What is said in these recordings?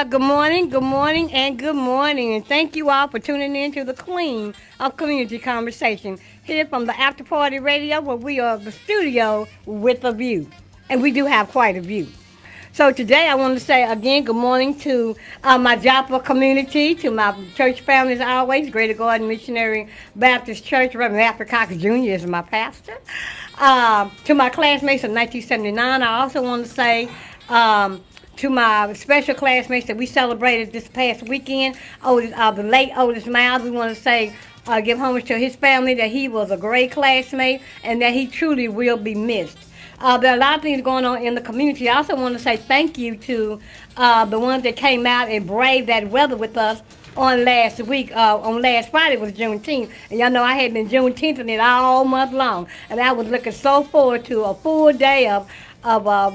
Well, good morning, and good morning. And thank you all for tuning in to the Queen of Community Conversation here from the After Party Radio, where we are the studio with a view. And we do have quite a view. So today I want to say again good morning to my Joppa community, to my church family as always, Greater Garden Missionary Baptist Church. Reverend Alfred Cox Jr. is my pastor. To my classmates of 1979, I also want to say to my special classmates that we celebrated this past weekend, the late Otis Miles, we want to say give homage to his family, that he was a great classmate and that he truly will be missed. There are a lot of things going on in the community. I also want to say thank you to the ones that came out and braved that weather with us on last week. On last Friday was Juneteenth. And y'all know I had been Juneteenth in it all month long. And I was looking so forward to a full day of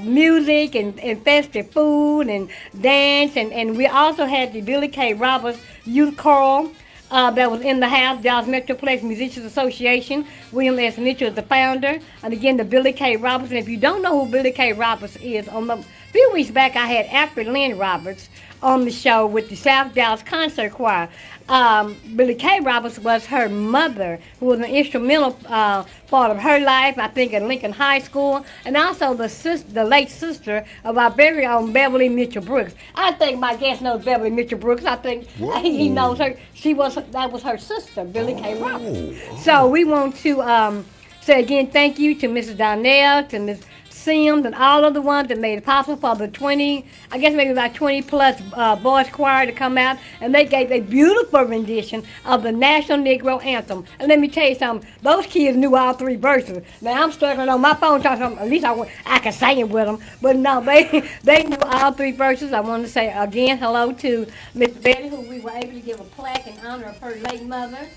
music and festive food and dance. And we also had the Billy K. Roberts Youth Choral that was in the house, Dallas Metroplex Musicians Association. William S. Mitchell is the founder. And again, the Billy K. Roberts. And if you don't know who Billy K. Roberts is, on the few weeks back I had Alfred Lynn Roberts on the show with the South Dallas Concert Choir. Billy K. Roberts was her mother, who was an instrumental part of her life, I think, at Lincoln High School, and also the late sister of our very own Beverly Mitchell Brooks. I think my guest knows Beverly Mitchell Brooks. I think he knows her. That was her sister, Billy K. Roberts. So we want to say again thank you to Mrs. Donnell, to Ms. Sims, and all of the ones that made it possible for the 20, I guess maybe about 20 plus boys choir to come out, and they gave a beautiful rendition of the National Negro Anthem. And let me tell you something, those kids knew all three verses. Now I'm struggling on my phone talking something, at least I can sing it with them, but no, they knew all three verses. I want to say again hello to Miss Betty, who we were able to give a plaque in honor of her late mother.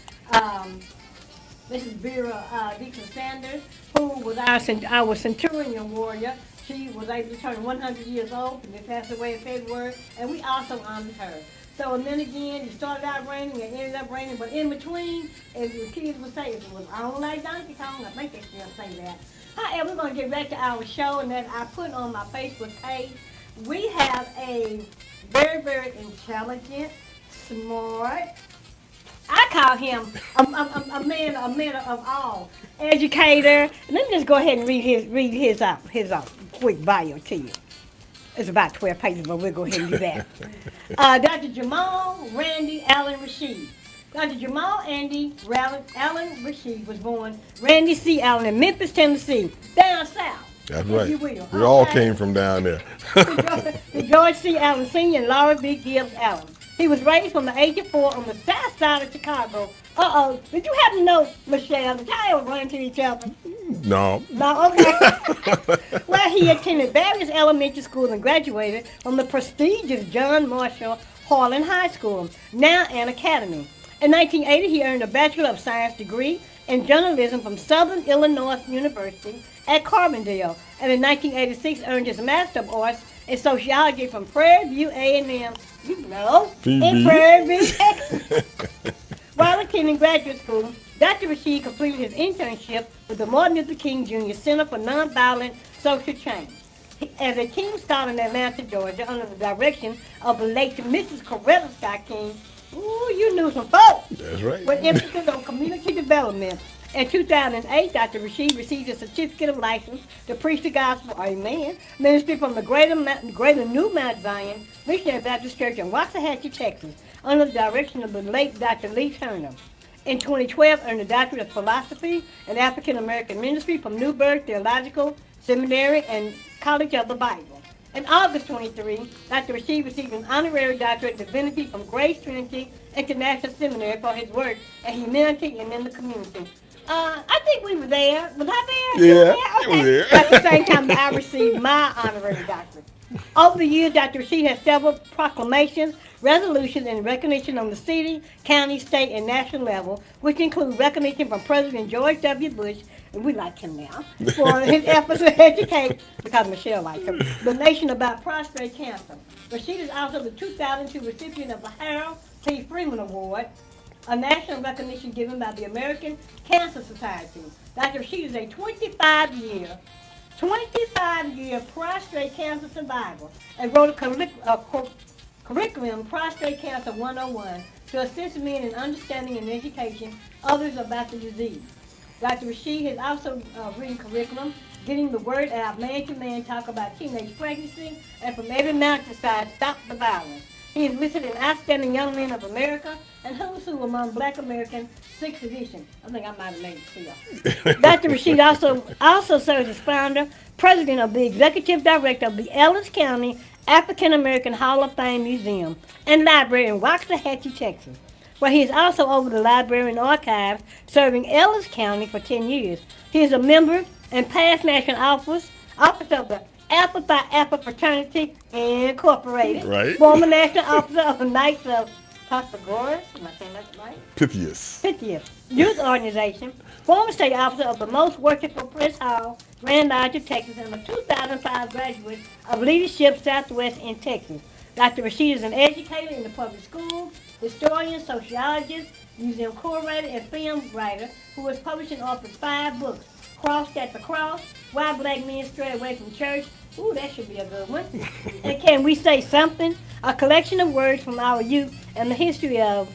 Mrs. Vera Dixon Sanders, who was our Centurion warrior. She was able to turn 100 years old, and they passed away in February, and we also honored her. So, and then again, it started out raining and ended up raining, but in between, as the kids would say, it was on like Donkey Kong. I think they still say that. However, we're going to get back to our show, and then I put on my Facebook page, we have a very, very intelligent, smart, I call him a man of all, educator. Let me just go ahead and read his quick bio to you. It's about 12 pages, but we'll go ahead and do that. Dr. Jamal Randy Allen Rashid. Dr. Jamal Andy Allen Rashid was born Randy C. Allen in Memphis, Tennessee, down south. That's right. We all came from down there. The George C. Allen Sr. and Laura B. Gibbs Allen. He was raised from the age of 4 on the south side of Chicago. Did you happen to know, Michelle, that y'all ever run into each other? No. No, okay. Well, he attended various elementary schools and graduated from the prestigious John Marshall Harlan High School, now an academy. In 1980, he earned a Bachelor of Science degree in journalism from Southern Illinois University at Carbondale, and in 1986 earned his Master of Arts in Sociology from Prairie View A&M. You know, in Prairie View, Texas. While attending graduate school, Dr. Rashid completed his internship with the Martin Luther King Jr. Center for Nonviolent Social Change. As a King Scholar in Atlanta, Georgia, under the direction of the late Mrs. Coretta Scott King, ooh, you knew some folks. That's right. With emphasis on community development. In 2008, Dr. Rashid received a certificate of license to preach the gospel, amen, ministry from the Greater New Mount Zion Missionary Baptist Church in Waxahachie, Texas, under the direction of the late Dr. Lee Turner. In 2012, earned a doctorate of philosophy and African American ministry from Newburgh Theological Seminary and College of the Bible. In August 23, Dr. Rashid received an honorary doctorate of divinity from Grace Trinity International Seminary for his work in humanity and in the community. I think we were there. Was I there? Yeah, Okay. you were there. But at the same time, I received my honorary doctorate. Over the years, Dr. Rashid has several proclamations, resolutions, and recognition on the city, county, state, and national level, which include recognition from President George W. Bush, and we like him now, for his efforts to educate, because Michelle likes him, the nation about prostate cancer. Rashid is also the 2002 recipient of the Harold T. Freeman Award, a national recognition given by the American Cancer Society. Dr. Rashid is a 25-year prostate cancer survivor and wrote a curriculum Prostate Cancer 101 to assist men in understanding and education others about the disease. Dr. Rashid has also written curriculum, Getting the Word Out, Man to Man, talk about teenage pregnancy, and From Every Mountainside, Stop the Violence. He is listed in Outstanding Young Men of America and Who's Who among Black Americans, 6th edition. I think I might have made it clear. Dr. Rashid also serves as founder, president of the executive director of the Ellis County African American Hall of Fame Museum and Library in Waxahachie, Texas, where he is also over the library and archives, serving Ellis County for 10 years. He is a member and past national officer of the Alpha Phi Alpha Fraternity Incorporated, Right. former national officer of the Knights of Pythagoras, am I saying that right? Pythias. Pythias Youth Organization, former state officer of the Most Worshipful Prince Hall, Grand Lodge of Texas, and a 2005 graduate of Leadership Southwest in Texas. Dr. Rashid is an educator in the public schools, historian, sociologist, museum curator, and film writer who has published and authored 5 books. Crossed at the Cross, Why Black Men Stray Away from Church. Ooh, that should be a good one. And Can We Say Something? A collection of words from our youth and the history of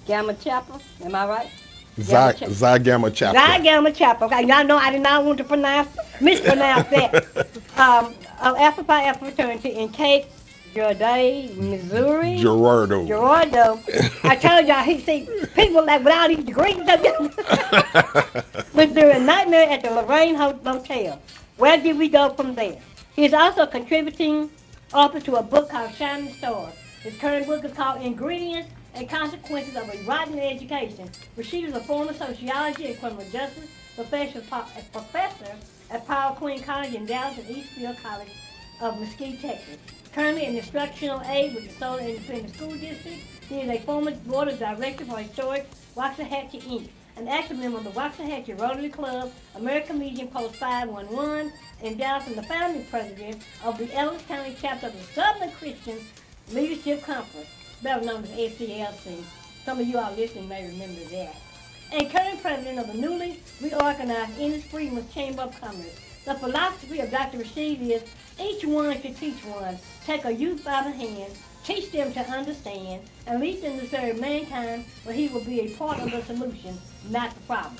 Gamma Chapel. Am I right? Xi Gamma Chapter. Xi Gamma Chapel. Okay, y'all know I did not want to mispronounce that. Of Alpha Phi Alpha Fraternity in Cape Girardeau, Missouri. Gerardo. I told y'all, people like without these degrees went through a nightmare at the Lorraine Motel. Where did we go from there? He is also a contributing author to a book called Shining Stars. His current book is called Ingredients and Consequences of a Rotten Education. Rashid is a former sociology and criminal justice professor at Powell Queen College in Dallas and Eastfield College of Mesquite, Texas. Currently an instructional aide with the Solar Independent School District. He is a former board of director for Historic Waxahachie, Inc., an active member of the Waxahachie Rotary Club, American Legion Post 511 in Dallas, and the founding president of the Ellis County chapter of the Southern Christian Leadership Conference, better known as SCLC. Some of you all listening may remember that. And current president of the newly reorganized Ennis Freedmen's Chamber of Commerce. The philosophy of Dr. Rashid is each one should teach one. Take a youth by the hand, teach them to understand, and lead them to serve mankind, where he will be a part of the solution, not the problem.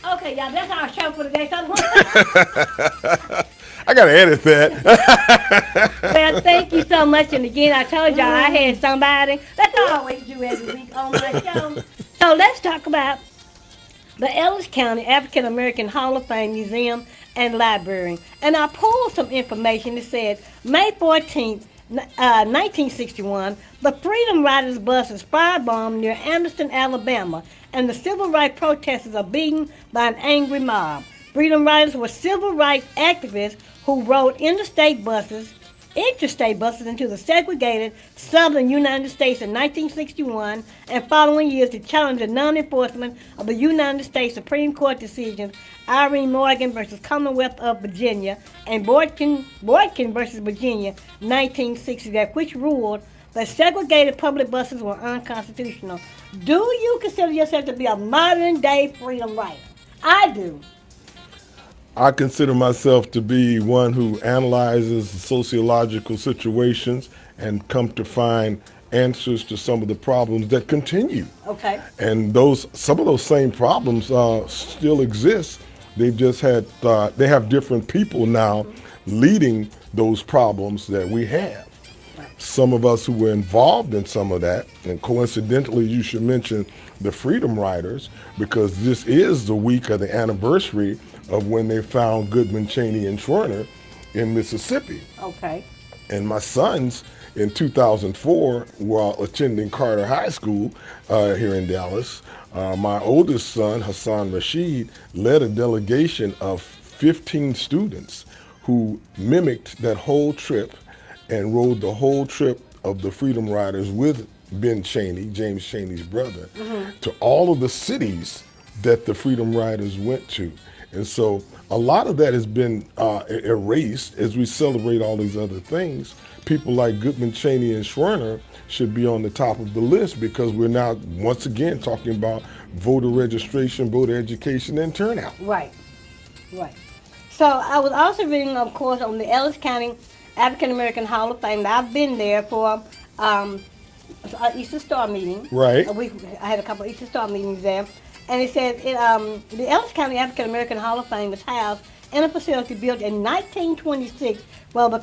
Okay, y'all, that's our show for today. I gotta edit that. Well, thank you so much. And again, I told y'all I had somebody. That's all I always do every week on my show. So let's talk about the Ellis County African American Hall of Fame Museum and Library. And I pulled some information that said May 14th, 1961, the Freedom Riders bus is firebombed near Anderson, Alabama, and the civil rights protesters are beaten by an angry mob. Freedom Riders were civil rights activists who rode interstate buses into the segregated southern United States in 1961 and following years to challenge the non-enforcement of the United States Supreme Court decisions Irene Morgan versus Commonwealth of Virginia and Boykin versus Virginia 1968, which ruled that segregated public buses were unconstitutional. Do you consider yourself to be a modern-day freedom rider? I do. I consider myself to be one who analyzes sociological situations and come to find answers to some of the problems that continue. Okay. And some of those same problems still exist. They've just had they have different people now leading those problems that we have. Some of us who were involved in some of that, and coincidentally, you should mention the Freedom Riders, because this is the week of the anniversary of when they found Goodman, Cheney, and Schwerner in Mississippi. Okay. And my sons in 2004, while attending Carter High School here in Dallas, my oldest son, Hassan Rashid, led a delegation of 15 students who mimicked that whole trip and rode the whole trip of the Freedom Riders with Ben Cheney, James Cheney's brother, to all of the cities that the Freedom Riders went to. And so a lot of that has been erased as we celebrate all these other things. People like Goodman, Cheney, and Schwerner should be on the top of the list, because we're now once again talking about voter registration, voter education, and turnout. Right. So I was also reading, of course, on the Ellis County African American Hall of Fame. I've been there for um, Easter Star meeting. Right. I had a couple of Easter Star meetings there, and it said the Ellis County African American Hall of Fame is housed in a facility built in 1926 for the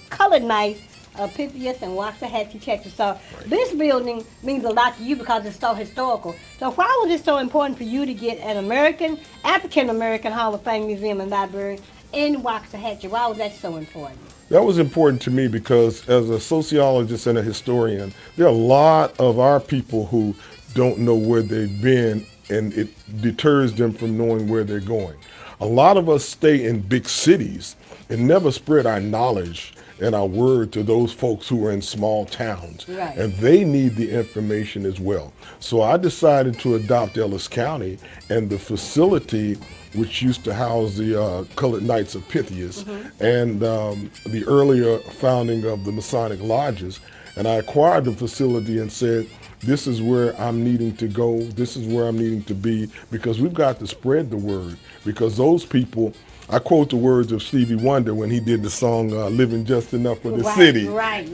colored knights of Pythias and Waxahachie, Texas. So this building means a lot to you because it's so historical. So why was it so important for you to get an African American Hall of Fame museum and library in Waxahachie? Why was that so important? That was important to me because as a sociologist and a historian, there are a lot of our people who don't know where they've been, and it deters them from knowing where they're going. A lot of us stay in big cities and never spread our knowledge and our word to those folks who are in small towns. Right. And they need the information as well. So I decided to adopt Ellis County and the facility which used to house the Colored Knights of Pythias and the earlier founding of the Masonic Lodges. And I acquired the facility and said, this is where I'm needing to go, this is where I'm needing to be, because we've got to spread the word. Because those people, I quote the words of Stevie Wonder when he did the song Living Just Enough for the City. Right.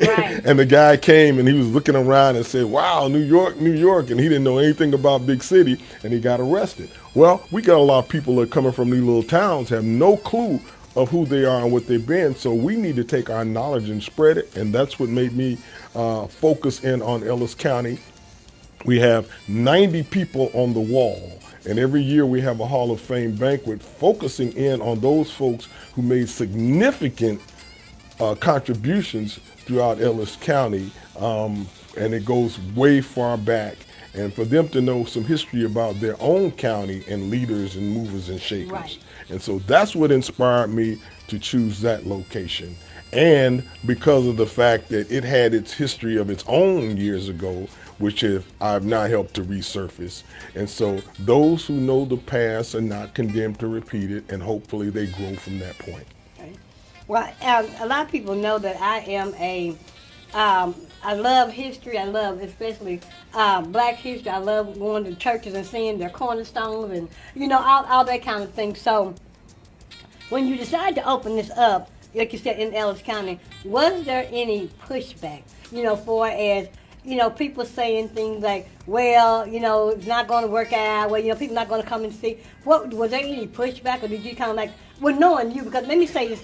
And the guy came and he was looking around and said, wow, New York, New York. And he didn't know anything about big city and he got arrested. Well, we got a lot of people that are coming from these little towns, have no clue of who they are and what they've been. So we need to take our knowledge and spread it. And that's what made me focus in on Ellis County. We have 90 people on the wall. And every year we have a Hall of Fame banquet focusing in on those folks who made significant contributions throughout Ellis County. And it goes way far back. And for them to know some history about their own county and leaders and movers and shakers. Right. And so that's what inspired me to choose that location. And because of the fact that it had its history of its own years ago, which I've now helped to resurface. And so those who know the past are not condemned to repeat it, and hopefully they grow from that point. Okay. Well, a lot of people know that I am I love history. I love especially black history. I love going to churches and seeing their cornerstones and, all that kind of thing. So when you decided to open this up, like you said, in Ellis County, was there any pushback, for as, people saying things like, well, it's not going to work out, well, people not going to come and see. Was there any pushback, or did you kind of like, well, knowing you, because let me say this,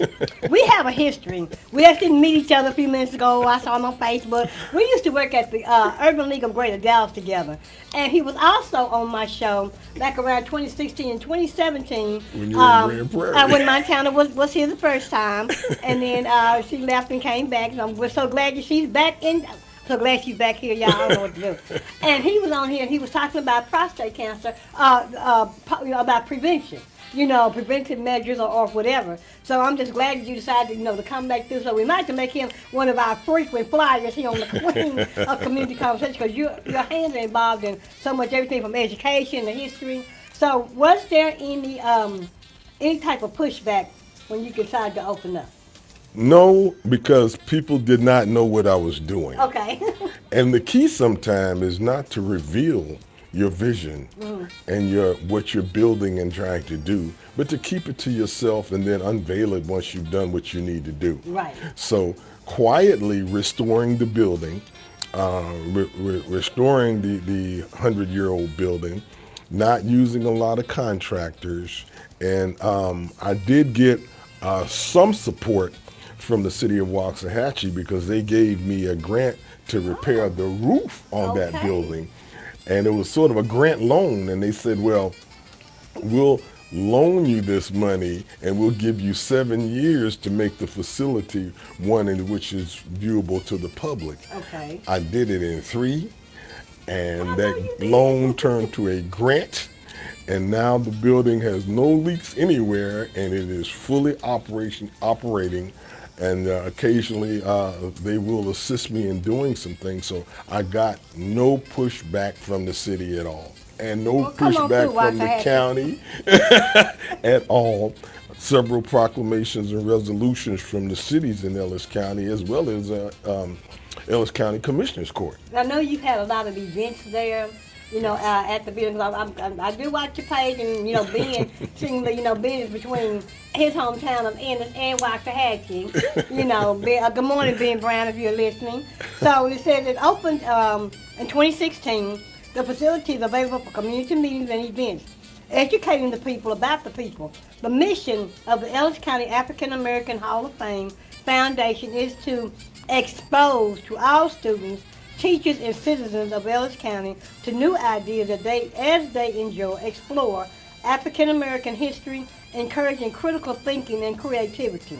we have a history. We actually meet each other a few minutes ago. I saw him on Facebook. We used to work at the Urban League of Greater Dallas together. And he was also on my show back around 2016 and 2017. When you were in Grand Prairie. When Montana was here the first time. And then she left and came back. So we're so glad that she's back in. So glad she's back here, y'all. I don't know what to do. And he was on here and he was talking about prostate cancer, about prevention. Preventive measures or whatever. So I'm just glad that you decided, to come back through. So we might have to make him one of our frequent flyers here on the Queen of Community Conversation, because your hands are involved in so much everything from education to history. So was there any type of pushback when you decided to open up? No, because people did not know what I was doing. Okay. And the key sometimes is not to reveal your vision and what you're building and trying to do, but to keep it to yourself and then unveil it once you've done what you need to do. Right. So quietly restoring the building, restoring the 100-year-old building, not using a lot of contractors, and I did get some support from the city of Waxahachie because they gave me a grant to repair the roof on that building. And it was sort of a grant loan, and they said, well, we'll loan you this money and we'll give you 7 years to make the facility one in which is viewable to the public. Okay. I did it in 3, and that loan turned to a grant, and now the building has no leaks anywhere, and it is fully operating. And occasionally they will assist me in doing some things. So I got no pushback from the city at all. And no pushback from the county at all. Several proclamations and resolutions from the cities in Ellis County, as well as Ellis County Commissioner's Court. I know you've had a lot of events there. at the building. I do watch your page, and being seeing the business between his hometown of Ennis and Waxahachie. Good morning, Ben Brown, if you're listening. So it says it opened in 2016. The facility is available for community meetings and events, educating the people about the people. The mission of the Ellis County African American Hall of Fame Foundation is to expose to all students, teachers, and citizens of Ellis County to new ideas as they explore African American history, encouraging critical thinking and creativity.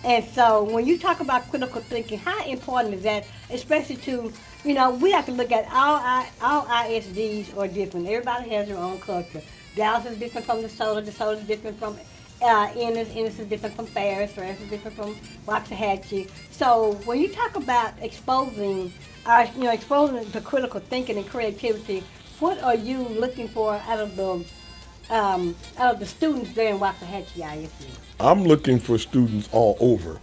And so when you talk about critical thinking, how important is that, especially to, we have to look at all ISDs are different. Everybody has their own culture. Dallas is different from DeSoto is different from Ennis is different from Ferris is different from Waxahachie. So when you talk about exposing the critical thinking and creativity, what are you looking for out of the students there in Waxahachie ISD? I'm looking for students all over.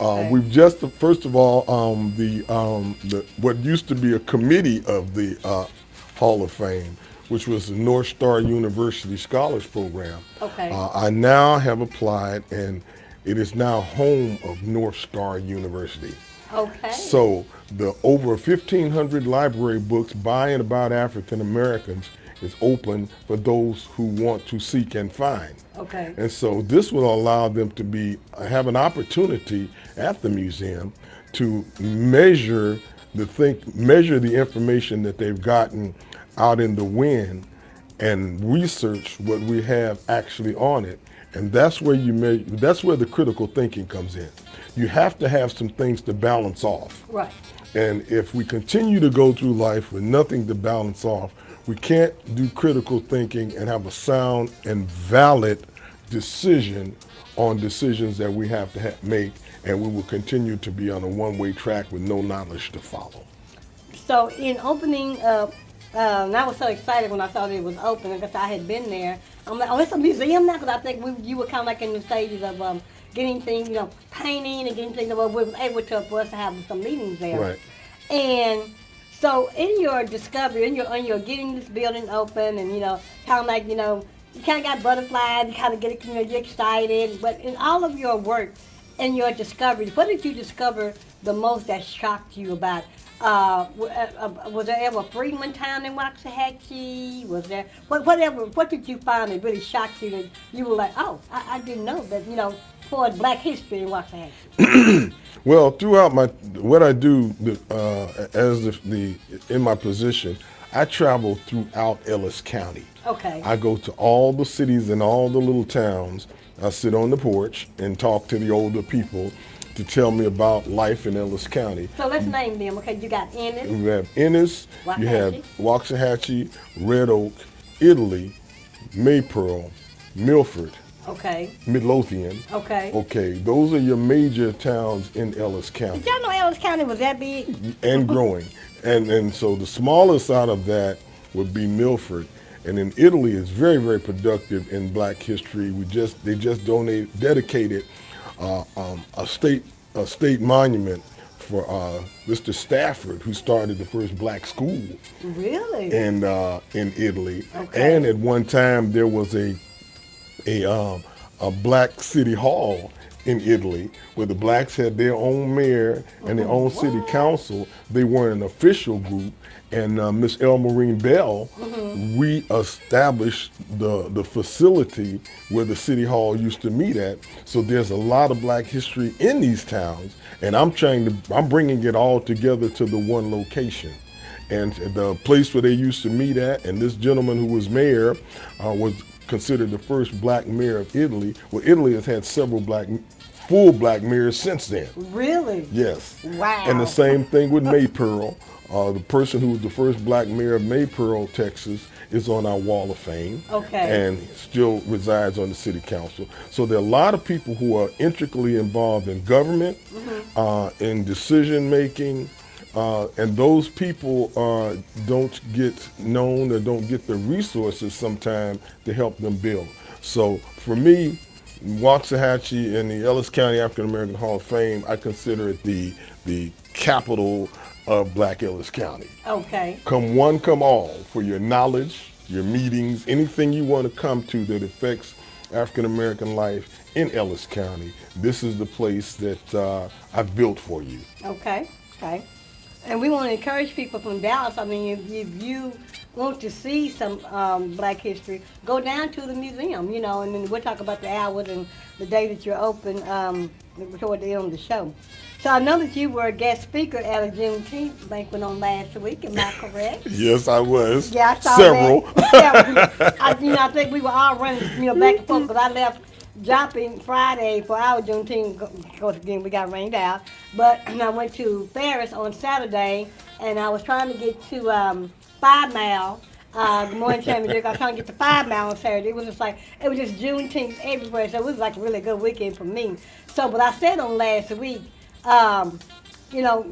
Okay. We've just, first of all, the what used to be a committee of the Hall of Fame, which was the North Star University Scholars Program. Okay. I now have applied, and it is now home of North Star University. Okay. So the over 1,500 library books by and about African Americans is open for those who want to seek and find. Okay. And so this will allow them to have an opportunity at the museum to measure the information that they've gotten out in the wind and research what we have actually on it. And that's where that's where the critical thinking comes in. You have to have some things to balance off. Right. And if we continue to go through life with nothing to balance off, we can't do critical thinking and have a sound and valid decision on decisions that we have to make, and we will continue to be on a one-way track with no knowledge to follow. So in opening up, and I was so excited when I saw that it was open because I had been there. I'm like, oh, it's a museum now, because I think you were kind of like in the stages of getting things, painting and getting things. We were able for us to have some meetings there. Right. And so in your discovery, in your getting this building open, and kind of like you kind of got butterflies, you kind of get you're excited. But in all of your work and your discovery, what did you discover the most that shocked you about? Was there ever a Freedman town in Waxahachie? Was there what did you find that really shocked you that you were like, oh, I didn't know that for Black history in Waxahachie? Well, throughout what I do in my position, I travel throughout Ellis County. Okay. I go to all the cities and all the little towns. I sit on the porch and talk to the older people to tell me about life in Ellis County. So let's name them. Okay, you got Ennis. You have Ennis, you have Waxahachie, Red Oak, Italy, Maypearl, Milford, okay, Midlothian. Okay. Okay, those are your major towns in Ellis County. Did y'all know Ellis County was that big? And growing. And so the smallest out of that would be Milford. And then Italy is very, very productive in Black history. They just dedicated a state monument for Mr. Stafford, who started the first Black school. Really? In Italy. Okay. And at one time there was a Black city hall in Italy, where the Blacks had their own mayor and their own city council. They weren't an official group, and Miss El Maureen Bell re-established the facility where the city hall used to meet at. So there's a lot of Black history in these towns, and I'm bringing it all together to the one location. And the place where they used to meet at, and this gentleman who was mayor was considered the first Black mayor of Italy. Well, Italy has had several full Black mayors since then. Really? Yes. Wow. And the same thing with Maypearl. The person who was the first Black mayor of Maypearl, Texas, is on our Wall of Fame. Okay. And still resides on the city council. So there are a lot of people who are intricately involved in government, in decision making, and those people don't get known or don't get the resources sometimes to help them build. So for me, Waxahachie and the Ellis County African American Hall of Fame, I consider it the capital of Black Ellis County. Okay. Come one, come all for your knowledge, your meetings, anything you want to come to that affects African American life in Ellis County. This is the place that I've built for you. Okay. Okay. And we want to encourage people from Dallas. I mean, if you want to see some Black history, go down to the museum, and then we'll talk about the hours and the day that you're open toward the end of the show. So I know that you were a guest speaker at a Juneteenth banquet on last week. Am I correct? Yes, I was. Yeah, I saw Several. that. I think we were all running, back and forth, but I left Jopping Friday for our Juneteenth. Of course, again, we got rained out. But I went to Ferris on Saturday, and I was trying to get to 5 Mile. Good morning, Chairman Dick. I was trying to get to 5 Mile on Saturday. It was just Juneteenth everywhere, so it was like a really good weekend for me. So, but I said on last week,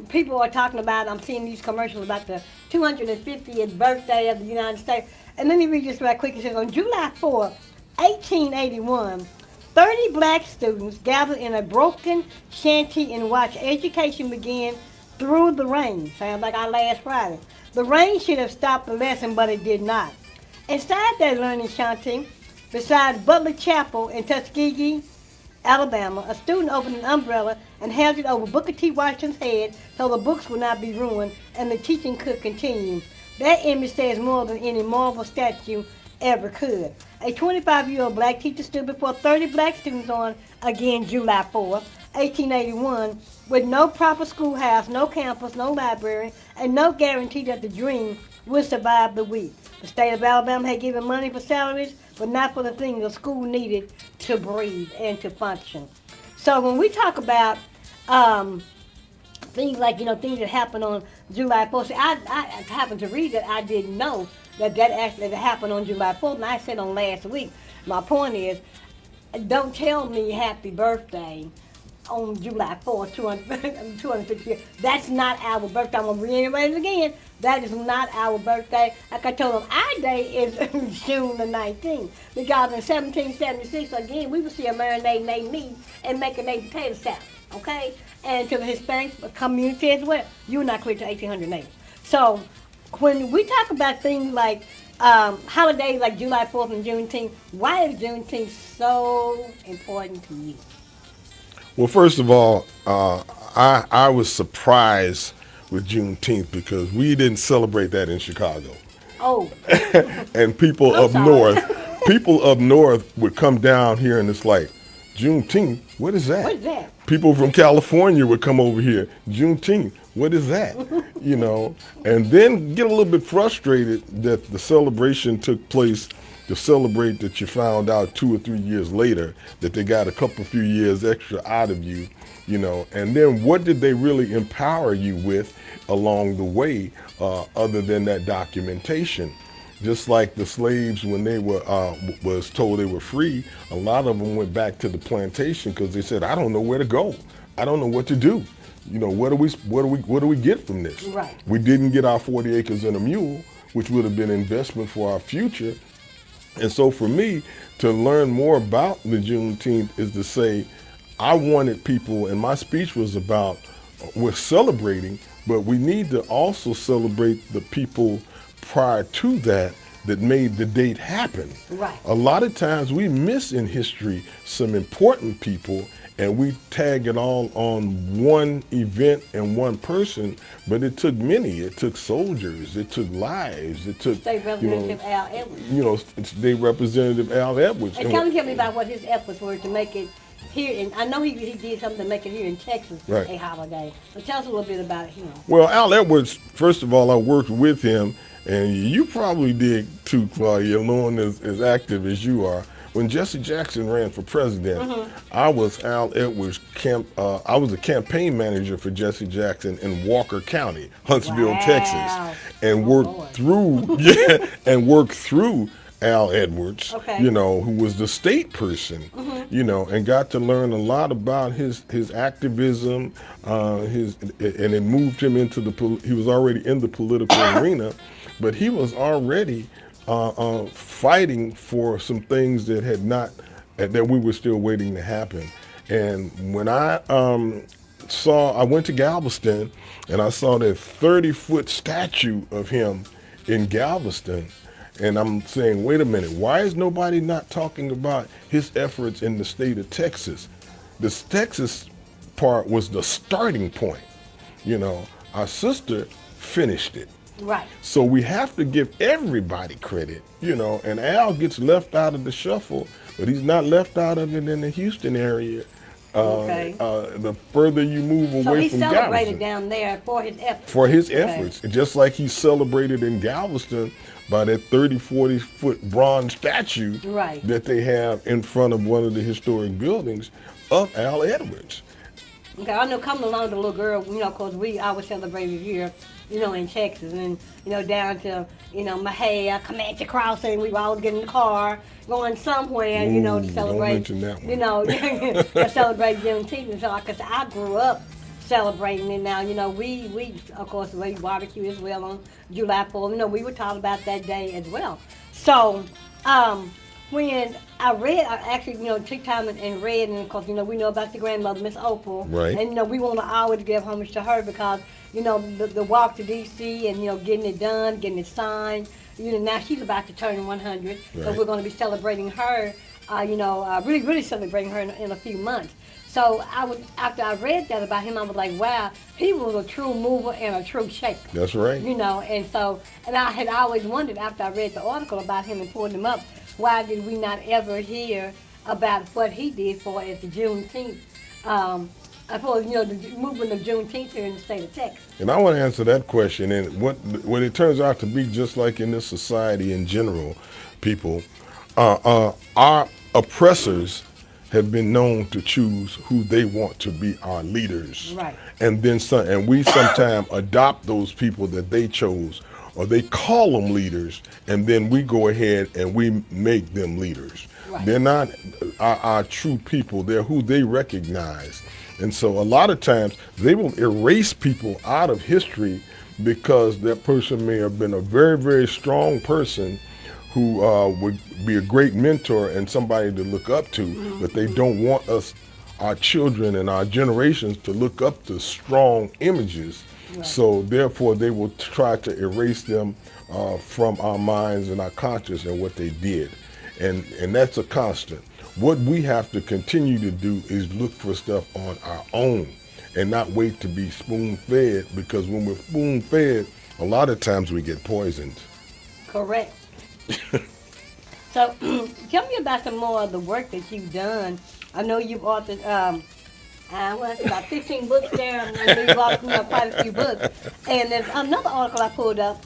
people are talking about, I'm seeing these commercials about the 250th birthday of the United States. And let me read this right quick. It says, on July 4, 1881, 30 Black students gathered in a broken shanty and watched education begin through the rain. Sounds like our last Friday. The rain should have stopped the lesson, but it did not. Inside that learning shanty, beside Butler Chapel in Tuskegee, Alabama, a student opened an umbrella and held it over Booker T. Washington's head so the books would not be ruined and the teaching could continue. That image says more than any marble statue ever could. A 25-year-old Black teacher stood before 30 Black students on, again, July 4, 1881, with no proper schoolhouse, no campus, no library, and no guarantee that the dream would survive the week. The state of Alabama had given money for salaries, but not for the things the school needed to breathe and to function. So when we talk about things like, things that happened on July 4th, see, I happened to read that. I didn't know that actually happened on July 4th, and I said on last week. My point is, don't tell me happy birthday on July 4th, 250 years. That's not our birthday. I'm going to reiterate it again. That is not our birthday. Like I told them, our day is June the 19th. Because in 1776, again, we would see a marinating their meat and making their potato salad. Okay? And to the Hispanic community as well. You were not quit to 1880. So when we talk about things like holidays like July 4th and Juneteenth, why is Juneteenth so important to you? Well, first of all, I was surprised with Juneteenth because we didn't celebrate that in Chicago. Oh. And people up north would come down here and it's like, Juneteenth, what is that? What is that? People from California would come over here, Juneteenth, what is that? And then get a little bit frustrated that the celebration took place to celebrate that you found out 2 or 3 years later that they got a few years extra out of you, and then what did they really empower you with along the way other than that documentation? Just like the slaves, when they were was told they were free, a lot of them went back to the plantation because they said, I don't know where to go. I don't know what to do. What do we get from this? Right. We didn't get our 40 acres and a mule, which would have been investment for our future. And so for me, to learn more about the Juneteenth is to say, I wanted people, and my speech was about, we're celebrating, but we need to also celebrate the people prior to that made the date happen. Right. A lot of times we miss in history some important people and we tag it all on one event and one person, but it took many. It took soldiers, it took lives, it took State Representative Al Edwards. State Representative Al Edwards. And kind of tell me about what his efforts were to make it here, and I know he did something to make it here in Texas a holiday. So tell us a little bit about him. Well, Al Edwards, first of all, I worked with him, and you probably did too, Claudia, knowing as active as you are. When Jesse Jackson ran for president, I was Al Edwards' I was a campaign manager for Jesse Jackson in Walker County, Huntsville, Texas, and worked through Al Edwards, who was the state person, and got to learn a lot about his activism, and it moved him into he was already in the political arena, but he was already fighting for some things that that we were still waiting to happen. And when I I went to Galveston, and I saw that 30-foot statue of him in Galveston. And I'm saying, wait a minute, why is nobody not talking about his efforts in the state of Texas? This Texas part was the starting point. You know, our sister finished it. Right. So we have to give everybody credit, you know, and Al gets left out of the shuffle, but he's not left out of it in the Houston area. Okay. The further you move So away he from celebrated Galveston. down there for his efforts. For his Okay. efforts, and just like he celebrated in Galveston by that 30, 40-foot bronze statue Right. that they have in front of one of the historic buildings of Al Edwards. Okay, I know coming along the little girl, you know, because we always celebrated here, you know, in Texas, and, you know, down to, you know, Mahia, Comanche Crossing, we would always get in the car, going somewhere, you know, to Ooh, don't celebrate, mention that one. you know, to celebrate Juneteenth. And so, because I grew up celebrating it now, you know, we of course, we barbecue as well on July 4th. You know, we were talking about that day as well. So, when I actually, you know, took time and read, and of course, you know, we know about the grandmother, Miss Opal. Right. And, you know, we want to always give homage to her because, you know, the walk to D.C. and, you know, getting it done, getting it signed. You know, now she's about to turn 100. So Right. we're going to be celebrating her, really celebrating her in a few months. So after I read that about him, I was like, wow, he was a true mover and a true shaker. That's right. You know, and I had always wondered after I read the article about him and pulled him up, why did we not ever hear about what he did for as the Juneteenth, for, you know, the movement of Juneteenth here in the state of Texas. And I want to answer that question. And what it turns out to be, just like in this society in general, people, our oppressors have been known to choose who they want to be our leaders. Right. And then some, and we sometimes adopt those people that they chose, or they call them leaders, and then we go ahead and we make them leaders. Right. They're not our true people. They're who they recognize. And so a lot of times they will erase people out of history because that person may have been a very, very strong person who would be a great mentor and somebody to look up to, but they don't want us, our children and our generations, to look up to strong images. Right. So therefore they will try to erase them from our minds and our conscious and what they did. And that's a constant. What we have to continue to do is look for stuff on our own and not wait to be spoon-fed, because when we're spoon-fed, a lot of times we get poisoned. Correct. So, tell me about some more of the work that you've done. I know you've authored, about 15 books there. I know you've authored quite a few books. And there's another article I pulled up.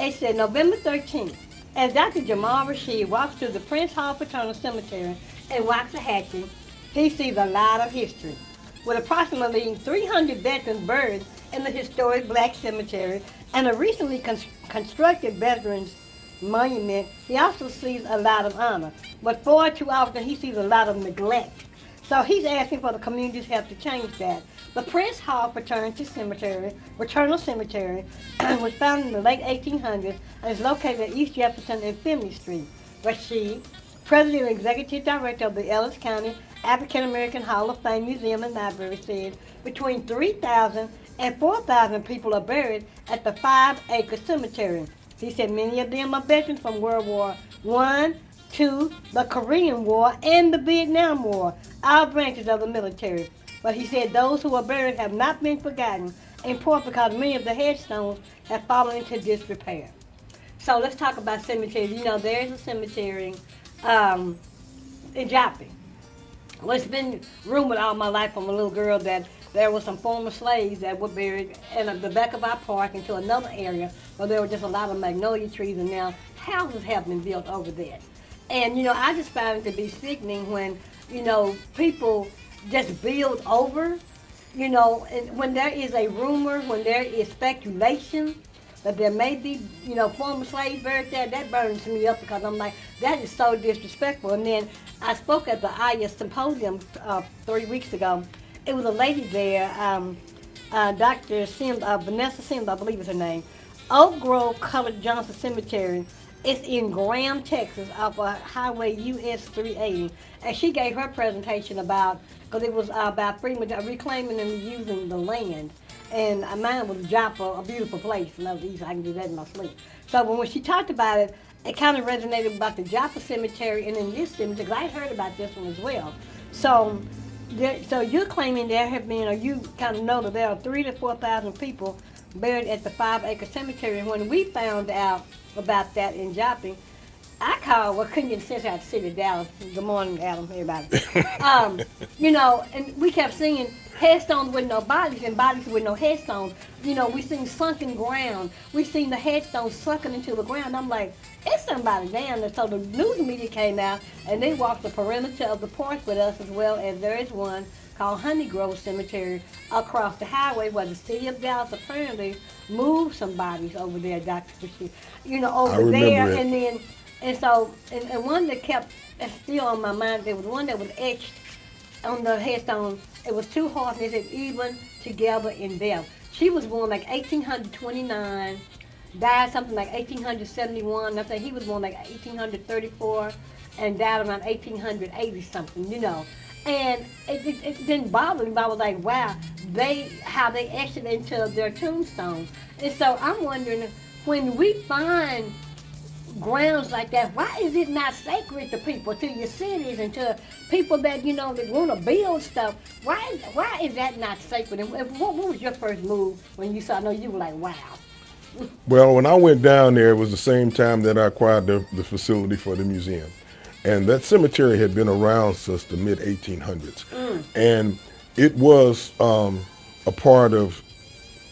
It said November 13th, as Dr. Jamal Rashid walks through the Prince Hall Fraternal Cemetery in Waxahachie, he sees a lot of history. With approximately 300 veterans buried in the historic Black Cemetery and a recently constructed Veterans Monument, he also sees a lot of honor. But far too often, he sees a lot of neglect. So he's asking for the community's help to change that. The Prince Hall Fraternal Cemetery was founded in the late 1800s and is located at East Jefferson and Finley Street. Rashid, President and Executive Director of the Ellis County African American Hall of Fame Museum and Library, said between 3,000 and 4,000 people are buried at the 5-acre cemetery. He said many of them are veterans from World War I, II, the Korean War, and the Vietnam War, all branches of the military. But he said those who are buried have not been forgotten, in part because many of the headstones have fallen into disrepair. So let's talk about cemeteries. You know, there is a cemetery in Joplin. Well, it's been rumored all my life from a little girl that there were some former slaves that were buried in the back of our park into another area where there were just a lot of magnolia trees, and now houses have been built over there. And, you know, I just found it to be sickening when, you know, people just build over, you know, and when there is a rumor, when there is speculation that there may be, you know, former slaves buried there, that burns me up because I'm like, that is so disrespectful. And then I spoke at the Aya Symposium 3 weeks ago. It was a lady there, Dr. Sims, Vanessa Sims, I believe is her name. Oak Grove College Johnson Cemetery It's in Graham, Texas, off of Highway US 380. And she gave her presentation about, because it was about freedom, reclaiming and using the land. And mine was Joppa, a beautiful place. And I was easy, I can do that in my sleep. So when she talked about it, it kind of resonated about the Joppa Cemetery and then this cemetery, because I had heard about this one as well. So so you're claiming there have been, or you kind of know that there are 3 to 4 thousand people buried at the 5 acre cemetery. And when we found out about that in Jopping, I called, well, couldn't get sense out the city of Dallas. Good morning, Adam, everybody. um, and we kept seeing headstones with no bodies and bodies with no headstones. We seen sunken ground. We seen the headstones sunken into the ground. I'm like, it's somebody down there. So the news media came out and they walked the perimeter of the park with us, as well as there is one called Honey Grove Cemetery across the highway where the city of Dallas apparently moved some bodies over there, Dr. Bashir. I Over there, remember it. and one that kept, that's still on my mind, there was one that was etched on the headstone. It was two horses, and it said even together in death. She was born like 1829, died something like 1871. I think he was born like 1834 and died around 1880 something. And it didn't bother me, but I was like, wow, how they etched it into their tombstones. And so I'm wondering, when we find grounds like that, why is it not sacred to people, to your cities, and to people that that want to build stuff? Why is that not sacred? And what was your first move when you saw? I know you were like, wow. Well, when I went down there, it was the same time that I acquired the facility for the museum. And that cemetery had been around since the mid 1800s. And it was a part of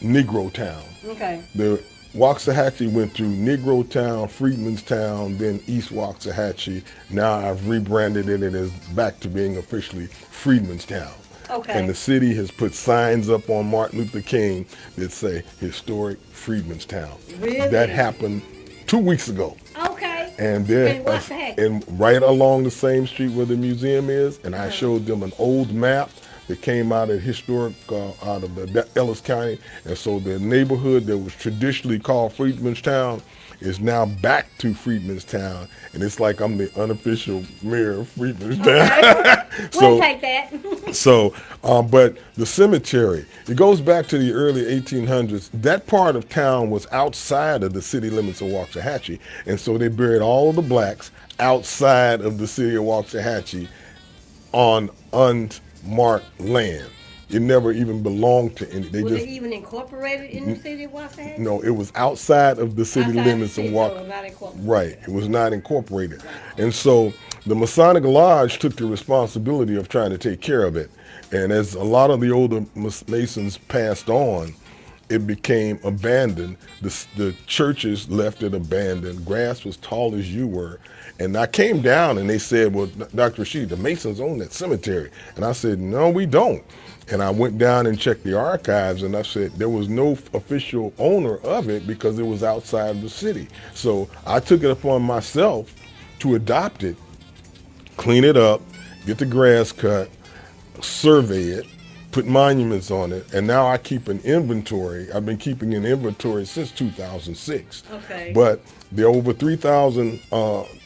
Negro Town. Okay. The Waxahachie went through Negro Town, Freedman's Town, then East Waxahachie. Now I've rebranded it and it's back to being officially Freedman's Town. Okay. And the city has put signs up on Martin Luther King that say historic Freedman's Town. Really? That happened 2 weeks ago. Okay. And there, And Waxahachie. and right along the same street where the museum is, and I showed them an old map that came out of out of the Ellis County, and so the neighborhood that was traditionally called Freedman's Town is now back to Freedman's Town, and it's like I'm the unofficial mayor of Freedman's Town. We'll take that. But the cemetery, it goes back to the early 1800s. That part of town was outside of the city limits of Waxahachie, and so they buried all of the blacks outside of the city of Waxahachie on unmarked land. It never even belonged to any. They Was just it even incorporated in the city of Waxahachie? no. It was outside of the city Outside the limits city, of so it Waxahachie. was not incorporated. Right. It was not incorporated. And so the Masonic Lodge took the responsibility of trying to take care of it. And as a lot of the older Masons passed on, it became abandoned. The churches left it abandoned. Grass was tall as you were. And I came down and they said, well, Dr. Rashid, the Masons own that cemetery. And I said, no, we don't. And I went down and checked the archives and I said there was no official owner of it because it was outside of the city. So I took it upon myself to adopt it, clean it up, get the grass cut, survey it, put monuments on it, and now I keep an inventory. I've been keeping an inventory since 2006. Okay. But there are over 3,000,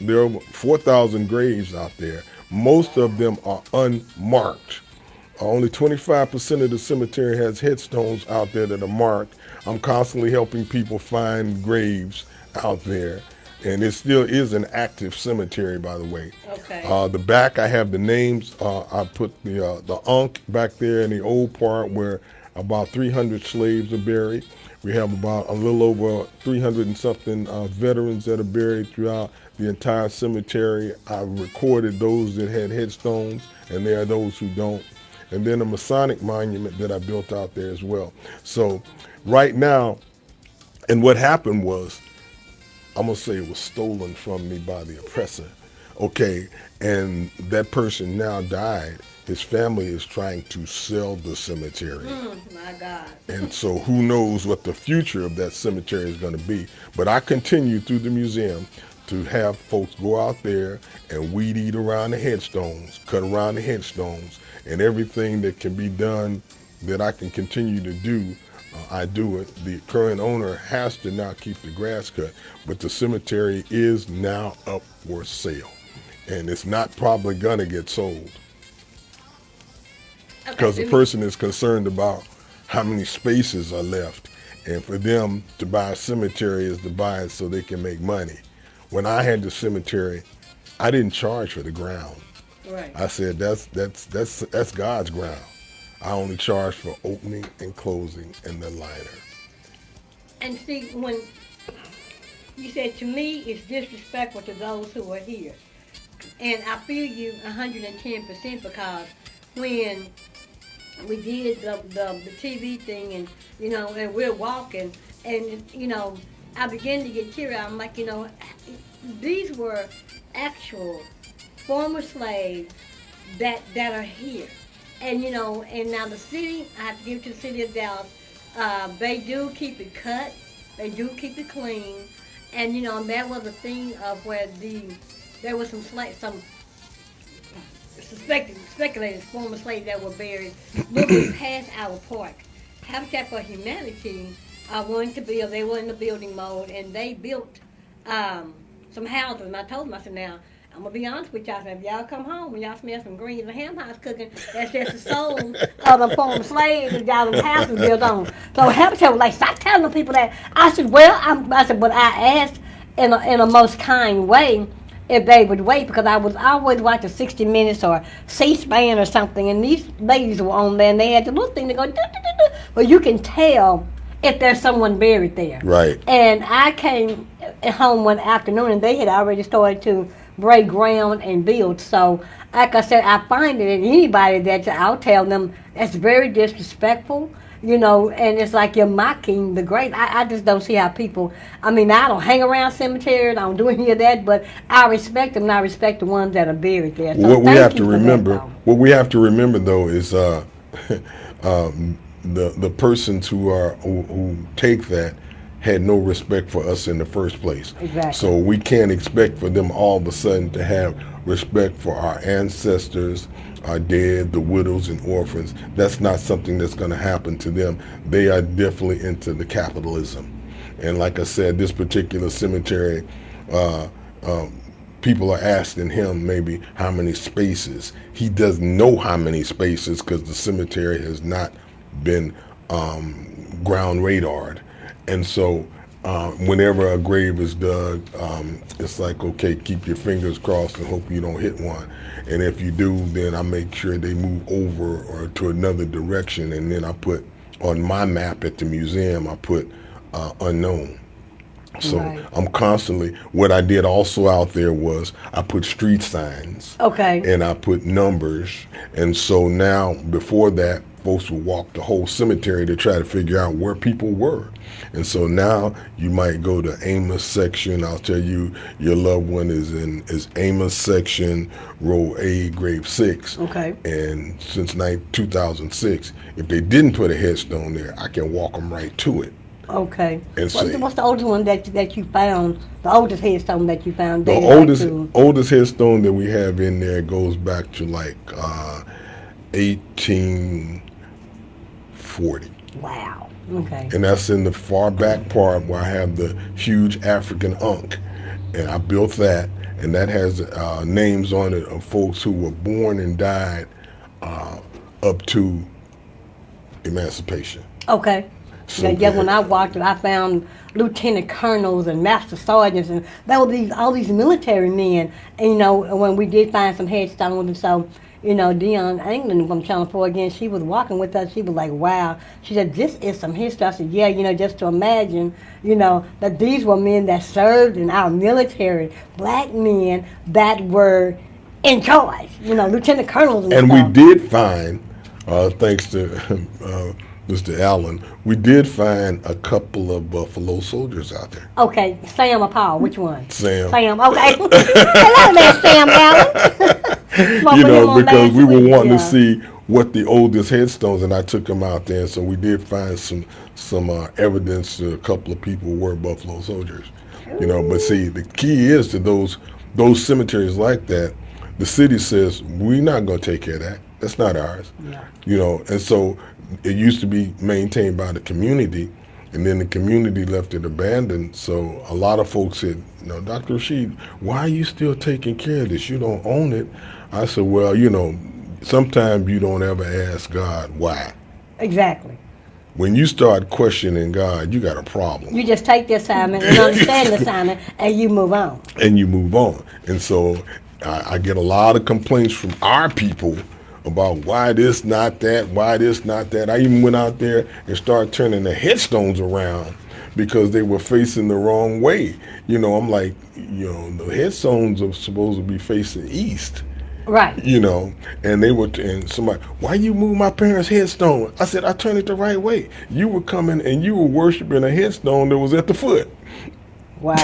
there are over 4,000 graves out there. Most of them are unmarked. Only 25% of the cemetery has headstones out there that are marked. I'm constantly helping people find graves out there. And it still is an active cemetery, by the way. Okay. The back, I have the names. I put the Ankh back there in the old part where about 300 slaves are buried. We have about a little over 300 and something veterans that are buried throughout the entire cemetery. I recorded those that had headstones, and there are those who don't. And then a Masonic monument that I built out there as well. So right now, and what happened was, I'm gonna say it was stolen from me by the oppressor. Okay, and that person now died. His family is trying to sell the cemetery. My God. And so who knows what the future of that cemetery is gonna be. But I continue through the museum to have folks go out there and weed eat around the headstones, cut around the headstones, and everything that can be done that I can continue to do, I do it. The current owner has to now keep the grass cut, but the cemetery is now up for sale, and it's not probably gonna get sold because the person is concerned about how many spaces are left, and for them to buy a cemetery is to buy it so they can make money. When I had the cemetery, I didn't charge for the ground. Right. I said that's God's ground. I only charge for opening and closing and the liner. And see, when you said to me, it's disrespectful to those who are here. And I feel you 110% because when we did the TV thing and, and we're walking and, I began to get teary. I'm like, these were actual former slaves that are here. And, and now the city, I have to give it to the city of Dallas, they do keep it cut. They do keep it clean. And, that was a thing of where there was some speculated former slaves that were buried looking past our park. Habitat for Humanity wanted to build, they were in the building mode, and they built some houses. And I told them, I said, now, I'm going to be honest with y'all. I said, if y'all come home and y'all smell some greens and ham hocks cooking, that's just the soul of the former slaves that y'all them houses built on. So Habitat was like, stop telling the people that. I said, but I asked in a most kind way if they would wait, because I was always watching 60 Minutes or C-SPAN or something, and these ladies were on there, and they had the little thing to go, do, do, do, do. Well, you can tell if there's someone buried there. Right. And I came home one afternoon, and they had already started to break ground and build. So, like I said, I find it in anybody that I'll tell them that's very disrespectful, and it's like you're mocking the great. I just don't see how people, I don't hang around cemeteries, I don't do any of that, but I respect them, and I respect the ones that are buried there. So what we have to remember, though, is the persons who take that had no respect for us in the first place. Exactly. So we can't expect for them all of a sudden to have respect for our ancestors, our dead, the widows and orphans. That's not something that's going to happen to them. They are definitely into the capitalism. And like I said, this particular cemetery, people are asking him maybe how many spaces. He doesn't know how many spaces because the cemetery has not been ground radared. And so whenever a grave is dug, it's like, okay, keep your fingers crossed and hope you don't hit one. And if you do, then I make sure they move over or to another direction. And then I put on my map at the museum, I put unknown. So Right. I'm constantly, what I did also out there was I put street signs. Okay. And I put numbers. And so now, before that, folks would walk the whole cemetery to try to figure out where people were. And so now you might go to Amos section. I'll tell you your loved one is Amos section, row A, grave 6. Okay. And since 2006, if they didn't put a headstone there, I can walk them right to it. Okay. And What's the oldest one that you found? The oldest headstone that you found? The dated oldest headstone that we have in there goes back to like 1840. Wow. Okay. And that's in the far back part where I have the huge African unk. And I built that, and that has names on it of folks who were born and died up to emancipation. Okay. So Yeah, when I walked it, I found lieutenant colonels and master sergeants, and there were all these military men. And when we did find some headstones, and so Dion England from Channel 4 again, she was walking with us. She was like, wow. She said, this is some history. I said, yeah, just to imagine, that these were men that served in our military, black men that were in charge, lieutenant colonels and And stuff. we did find, thanks to Mr. Allen, we did find a couple of Buffalo soldiers out there. Okay, Sam or Paul, which one? Sam. Sam, okay. Hello there, Sam Allen. Because we were wanting to see what the oldest headstones, and I took them out there. So we did find some evidence that a couple of people were Buffalo soldiers. But see, the key is to those cemeteries like that. The city says we're not going to take care of that. That's not ours. Yeah. You know, and so it used to be maintained by the community, and then the community left it abandoned. So a lot of folks said, you know, Dr. Rashid, why are you still taking care of this? You don't own it. I said, well, you know, sometimes you don't ever ask God why. Exactly. When you start questioning God, you got a problem. You just take the assignment and understand the assignment, and you move on. And you move on. And so I get a lot of complaints from our people about why this, not that, why this, not that. I even went out there and started turning the headstones around because they were facing the wrong way. You know, I'm like, you know, the headstones are supposed to be facing east. Right. You know, and they were, and somebody, why you move my parents' headstone? I said, I turned it the right way. You were coming and you were worshiping a headstone that was at the foot. Wow.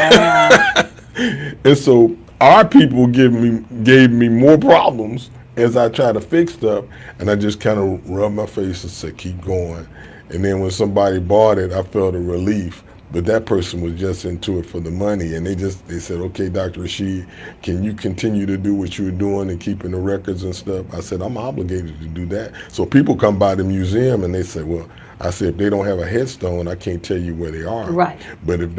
And so our people gave me more problems as I try to fix stuff, and I just kind of rubbed my face and said, keep going. And then when somebody bought it, I felt a relief. But that person was just into it for the money, and they said, okay, Dr. Rashid, can you continue to do what you're doing and keeping the records and stuff? I said, I'm obligated to do that. So people come by the museum and they say, well, I said, if they don't have a headstone, I can't tell you where they are. Right. But if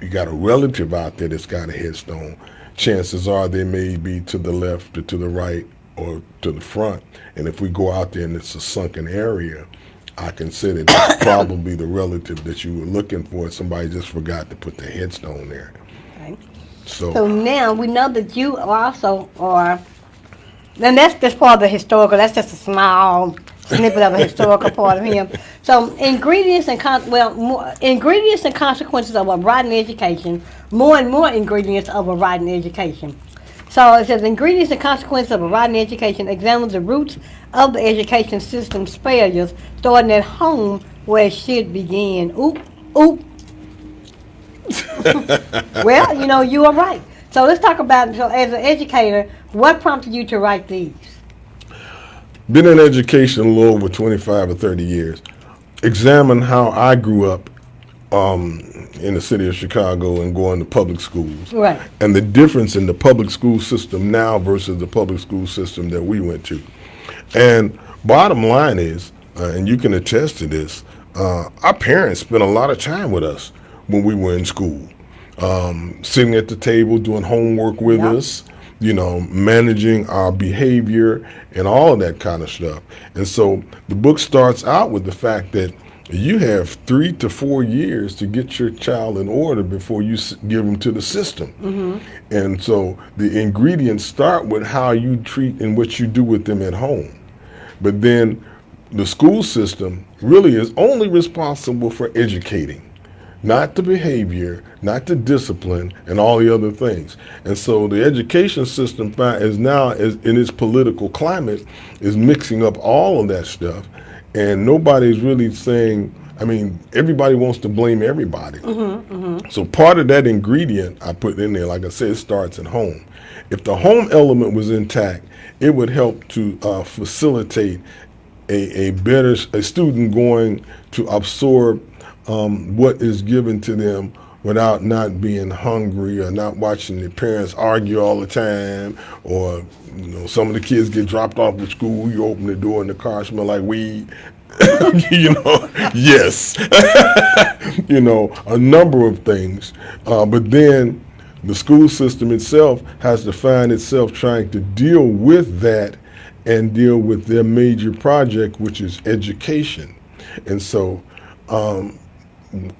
you got a relative out there that's got a headstone, chances are they may be to the left or to the right or to the front. And if we go out there and it's a sunken area, I consider that's probably the relative that you were looking for. Somebody just forgot to put the headstone there. Okay. So Now we know that you also are, and that's just part of the historical, that's just a small snippet of a historical part of him. So ingredients and ingredients and consequences of a rotten education, more and more ingredients of a rotten education. So it says ingredients and consequences of a rotten education examines the roots of the education system's failures, starting at home where it should begin. Oop, oop. Well, you know, you are right. So let's talk about, so as an educator, what prompted you to write these? been in education a little over 25 or 30 years. Examine how I grew up in the city of Chicago and going to public schools. Right. And the difference in the public school system now versus the public school system that we went to. And bottom line is, and you can attest to this, our parents spent a lot of time with us when we were in school, sitting at the table, doing homework with Yep. us, you know, managing our behavior and all of that kind of stuff. And so the book starts out with the fact that you have 3 to 4 years to get your child in order before you give them to the system. Mm-hmm. And so the ingredients start with how you treat and what you do with them at home. But then the school system really is only responsible for educating, not the behavior, not the discipline, and all the other things. And so the education system is now, in its political climate, is mixing up all of that stuff. And nobody's really saying, I mean, everybody wants to blame everybody. Mm-hmm, mm-hmm. So part of that ingredient I put in there, like I said, it starts at home. If the home element was intact, it would help to facilitate a student going to absorb what is given to them without not being hungry or not watching their parents argue all the time, or you know, some of the kids get dropped off at school, you open the door and the car smell like weed. You know, yes. You know, a number of things. But then the school system itself has to find itself trying to deal with that and deal with their major project, which is education. And so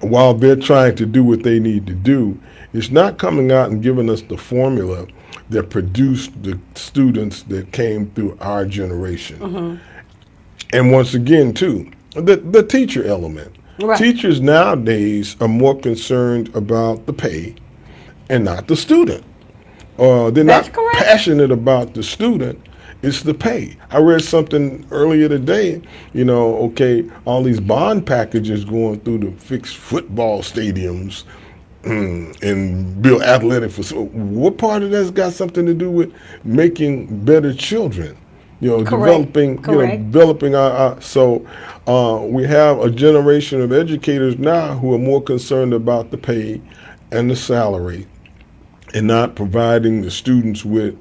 while they're trying to do what they need to do, it's not coming out and giving us the formula that produced the students that came through our generation. Mm-hmm. And once again, too, the teacher element. Right. Teachers nowadays are more concerned about the pay and not the student. They're not passionate about the student. It's the pay. I read something earlier today, you know, okay, all these bond packages going through to fix football stadiums and build athletic facilities. What part of that's got something to do with making better children? You know, developing our so we have a generation of educators now who are more concerned about the pay and the salary and not providing the students with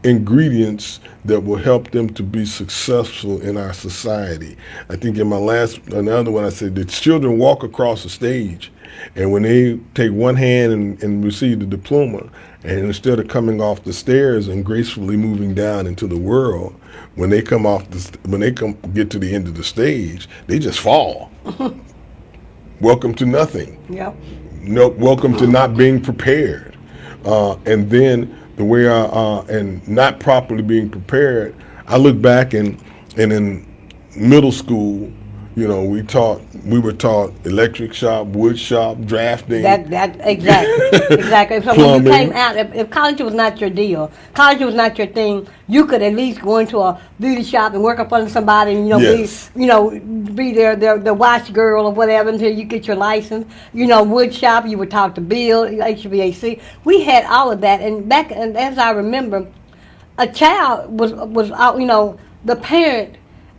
ingredients that will help them to be successful in our society. I think in another one, I said that children walk across the stage, and when they take one hand and receive the diploma, and instead of coming off the stairs and gracefully moving down into the world, when they get to the end of the stage, they just fall. Welcome to nothing. Yep. No, welcome to not being prepared. And then the way and not properly being prepared, I look back and in middle school, you know, we were taught electric shop, wood shop, drafting. Exactly. So when you came out, if college was not your deal, college was not your thing, you could at least go into a beauty shop and work up under somebody and, Yes. be their wash girl or whatever until you get your license. Wood shop, you were taught to build, HVAC. We had all of that, and as I remember, a child was out, the parent.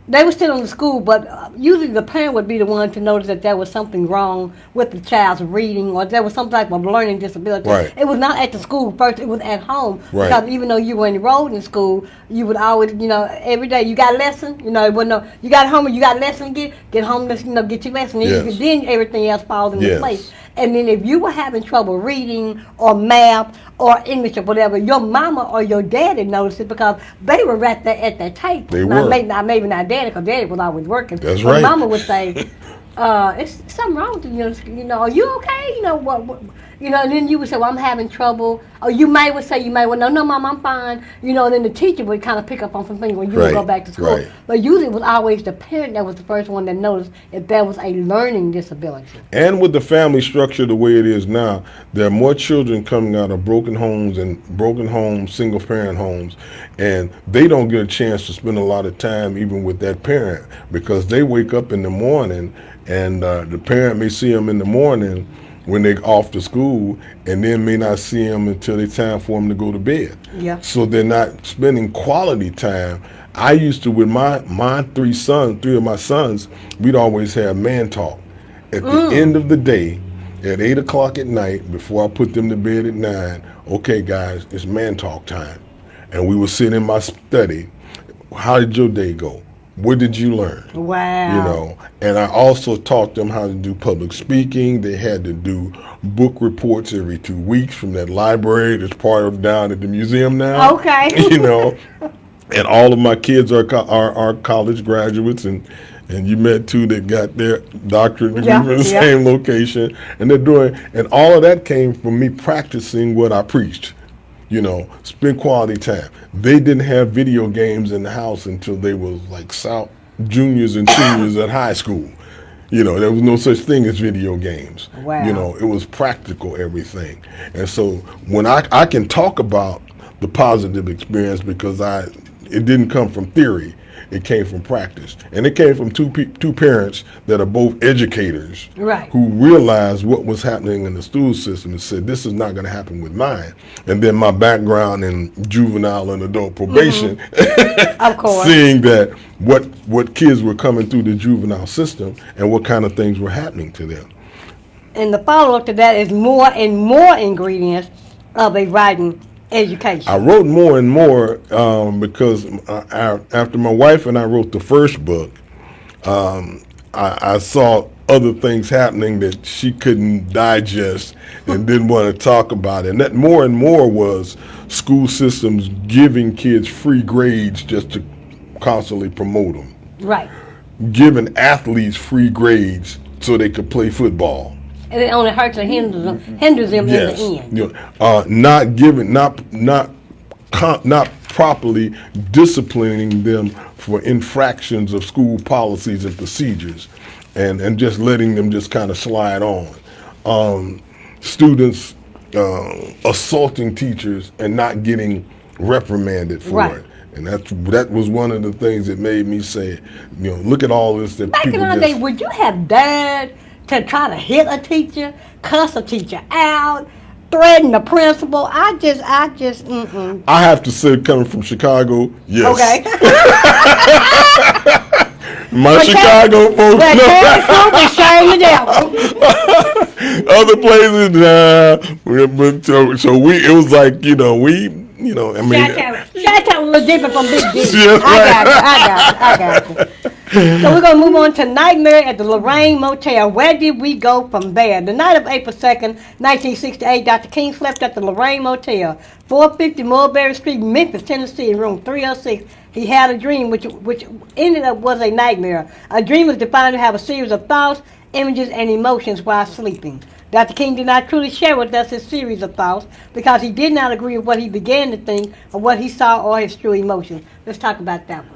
They were still in the school, but usually the parent would be the one to notice that there was something wrong with the child's reading or there was some type of learning disability. Right. It was not at the school first, it was at home. Right. Because even though you were enrolled in school, you would always, every day, you got a lesson, it wasn't no, you got homework, you got a lesson to get home, get your lesson. Yes. Then everything else falls into Yes. place. And then if you were having trouble reading or math or English or whatever, your mama or your daddy noticed it because they were right there at that table. They now, were. Maybe not daddy because daddy was always working. That's but right. Mama would say, it's something wrong with you. Are you okay? What and then you would say, well, I'm having trouble. Or you would say, no, Mom, I'm fine. And then the teacher would kind of pick up on some things when you would go back to school. Right. But usually it was always the parent that was the first one that noticed if there was a learning disability. And with the family structure the way it is now, there are more children coming out of broken homes, single parent homes, and they don't get a chance to spend a lot of time even with that parent because they wake up in the morning and the parent may see them in the morning when they're off to school and then may not see them until it's time for them to go to bed. Yeah. So they're not spending quality time. I used to, with my three of my sons, we'd always have man talk. At the end of the day, at 8 o'clock at night, before I put them to bed at 9, okay guys, it's man talk time. And we would sit in my study. How did your day go? What did you learn? Wow. And I also taught them how to do public speaking. They had to do book reports every 2 weeks from that library that's part of down at the museum now. Okay. And all of my kids are college graduates, and you met two that got their doctorate degree from the same location, and they're doing, and all of that came from me practicing what I preached. Spend quality time. They didn't have video games in the house until they was like juniors and seniors at high school. There was no such thing as video games. Wow. It was practical everything. And so when I can talk about the positive experience because it didn't come from theory. It came from practice. And it came from two parents that are both educators, right, who realized what was happening in the school system and said, this is not going to happen with mine. And then my background in juvenile and adult probation, of course, seeing that what kids were coming through the juvenile system and what kind of things were happening to them. And the follow-up to that is more and more ingredients of a writing education. I wrote more and more because after my wife and I wrote the first book, I saw other things happening that she couldn't digest and didn't want to talk about it. And that more and more was school systems giving kids free grades just to constantly promote them. Right. Giving athletes free grades so they could play football. And it only hurts and hinders them Yes. in the end. Not properly disciplining them for infractions of school policies and procedures, and just letting them just kind of slide on. Students assaulting teachers and not getting reprimanded for Right. it. And that was one of the things that made me say, look at all this that Back in people the day, would you have dared to try to hit a teacher, cuss a teacher out, threaten the principal? I just, I have to say, coming from Chicago, yes. Okay. My Chicago folks know. But shame the devil. Other places, but so it was like, You know, I mean, Chi-town a little different from Big D. Yeah, I got you. So we're going to move on to Nightmare at the Lorraine Motel. Where did we go from there? The night of April 2nd, 1968, Dr. King slept at the Lorraine Motel, 450 Mulberry Street, Memphis, Tennessee, in room 306. He had a dream which ended up was a nightmare. A dream was defined to have a series of thoughts, images, and emotions while sleeping. Dr. King did not truly share with us his series of thoughts because he did not agree with what he began to think or what he saw or his true emotions. Let's talk about that one.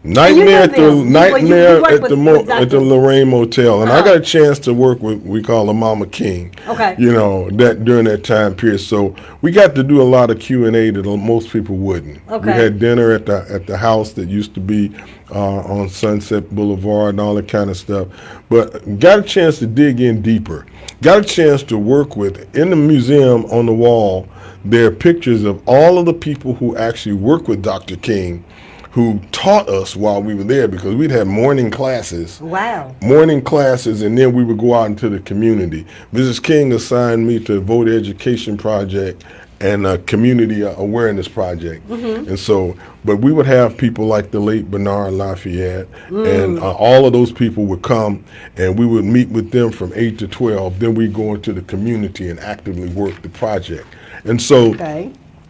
Nightmare at Dr. the Lorraine Motel, and I got a chance to work with we call her Mama King. Okay. You know that during that time period, so we got to do a lot of Q&A that most people wouldn't. Okay. We had dinner at the house that used to be on Sunset Boulevard and all that kind of stuff, but got a chance to dig in deeper. Got a chance to work with in the museum on the wall. There are pictures of all of the people who actually worked with Dr. King, who taught us while we were there, because we'd have morning classes. Wow. Morning classes, and then we would go out into the community. Mrs. King assigned me to the Voter Education Project and a Community Awareness Project. And so, but we would have people like the late Bernard Lafayette, and all of those people would come, and we would meet with them from 8 to 12. Then we go into the community and actively work the project. And so,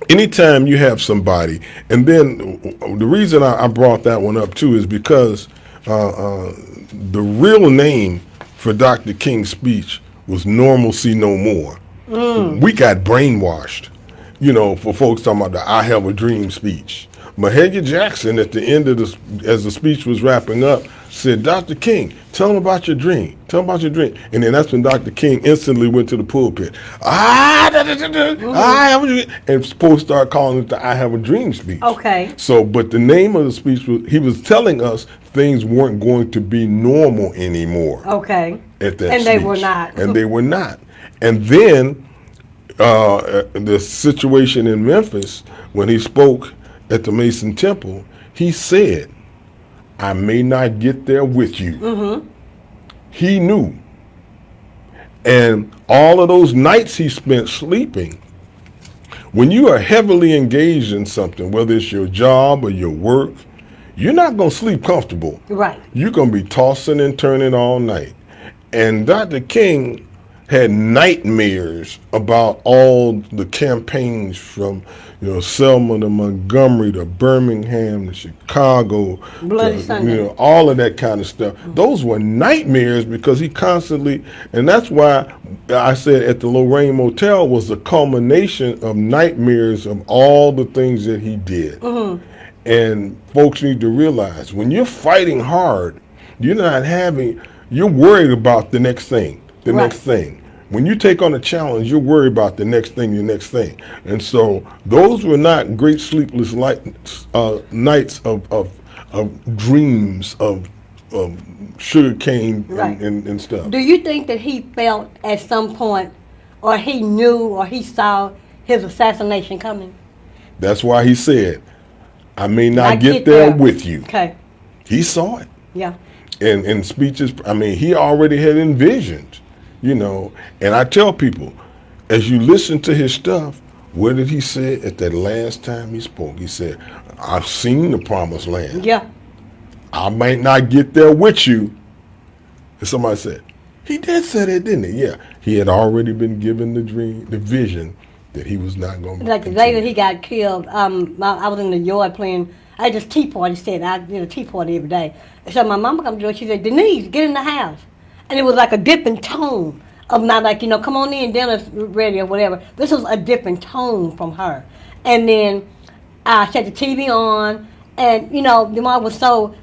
anytime you have somebody, and then the reason I brought that one up too is because the real name for Dr. King's speech was Normalcy No More. We got brainwashed, you know, for folks talking about the I Have a Dream speech. Mahalia Jackson, at the end of as the speech was wrapping up, said, Dr. King, tell them about your dream. Tell them about your dream. And then that's when Dr. King instantly went to the pulpit. I have a dream. And supposed to start calling it the I Have a Dream speech. Okay. So, but the name of the speech was, he was telling us things weren't going to be normal anymore. Okay. At that And speech. they were not. And they were not. And then the situation in Memphis, when he spoke at the Mason Temple, he said, I may not get there with you. He knew. And all of those nights he spent sleeping, when you are heavily engaged in something, whether it's your job or your work, you're not going to sleep comfortable. Right. You're going to be tossing and turning all night. And Dr. King had nightmares about all the campaigns from, you know, Selma to Montgomery to Birmingham to Chicago, Bloody Sunday. you know, all of that kind of stuff. Those were nightmares because he constantly, and that's why I said at the Lorraine Motel was the culmination of nightmares of all the things that he did. And folks need to realize when you're fighting hard, you're worried about the next thing, next thing. When you take on a challenge, you're worried about the next thing. And so those were not great sleepless nights of dreams of sugar cane and stuff. Do you think that he felt at some point, or he knew, or he saw his assassination coming? That's why he said, I may not get there with you. Okay. He saw it. Yeah. And in speeches, I mean, he already had envisioned, you know. And I tell people, as you listen to his stuff, what did he say at that last time he spoke? He said, I've seen the promised land. Yeah. I might not get there with you. And somebody said, he did say that, didn't he? Yeah. He had already been given the dream, the vision that he was not going to Like the day that he got killed, I was in the yard playing. I had this tea party set. I did a tea party every day. So my mama come to her. She said, Denise, get in the house. And it was like a different tone of not like, you know, come on in, dinner's ready or whatever. This was a different tone from her. And then I set the TV on, and, you know, the mom was so,